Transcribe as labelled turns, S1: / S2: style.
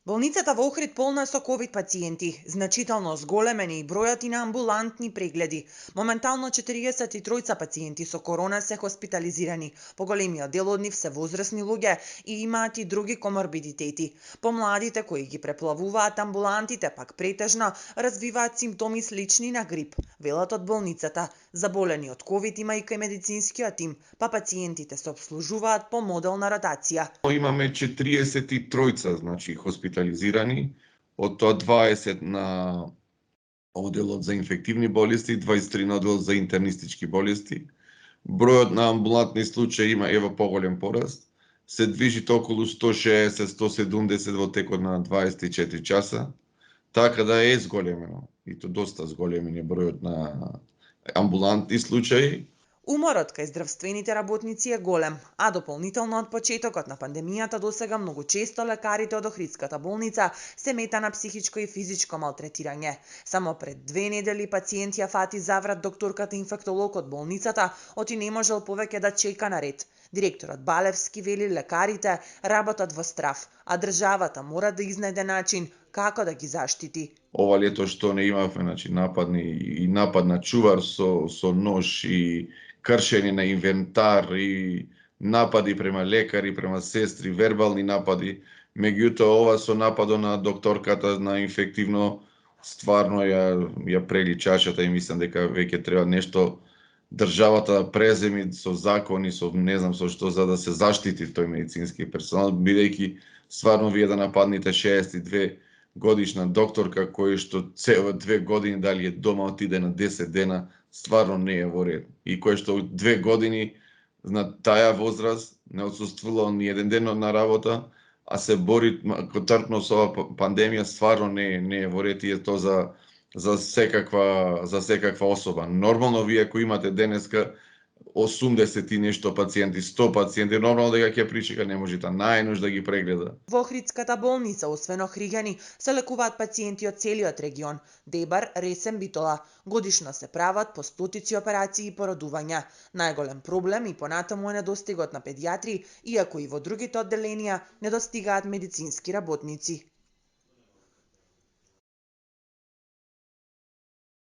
S1: Болницата во Охрид полна е со ковид пациенти, значително зголемен е и бројот и на амбулантни прегледи. Моментално 43 пациенти со корона се хоспитализирани. Поголемиот дел од нив се возрастни луѓе и имаат и други коморбидитети. Помладите кои ги преплавуваат амбулантите пак претежно развиваат симптоми слични на грип, велат од болницата. Заболени од ковид има и кај медицинскиот тим, па пациентите се обслужуваат по модел на ротација.
S2: Имаме 43, значи, хоспитализирани, од тоа 20 на одделот за инфективни болести, 23 на одделот за интернистички болести. Бројот на амбулантни случаи има ево поголем пораст. Се движи околу 160-170 во текот на 24 часа. Така да е зголемено, и то доста зголемен е бројот на амбулантни случаи.
S1: Уморот кај здравствените работници е голем, а дополнително од почетокот на пандемијата досега многу често лекарите од Охридската болница се мета на психичко и физичко малтретирање. Само пред 2 недели пациент ја фати заврат докторката инфектолог од болницата, оти не можел повеќе да чека на ред. Директорот Балевски вели лекарите работат во страв, а државата мора да изнајде начин како да ги заштити.
S2: Ова лето што не имавме, значи, напад на чувар со нож и кршење на инвентар и напади према лекари, према сестри, вербални напади. Меѓутоа, ова со нападот на докторката на инфективно стварно ја прели чашата и мислам дека веќе треба нешто државата да преземи со закони, со не знам со што, за да се заштити тој медицински персонал, бидејќи стварно вие да нападнете 62 годишна докторка кој што цела 2 години дали е дома, отиде на 10 дена, стварно не е во ред. И кој што 2 години на таа возраст не отсуствува ни еден ден на работа, а се бори трпно со оваа пандемија, стварно не е во ред и е тоа за секаква особа. Нормално вие ако имате денеска 80 и нешто пациенти, 100 пациенти, нормално дека ќе причека, не може најнуш да ги прегледа.
S1: Во Охридската болница, освен охриѓани, се лекуваат пациенти од целиот регион. Дебар, Ресен, Битола. Годишно се прават по стотици операции и породувања. Најголем проблем и понатаму е недостигот на педијатри, иако и во другите одделенија недостигаат медицински работници.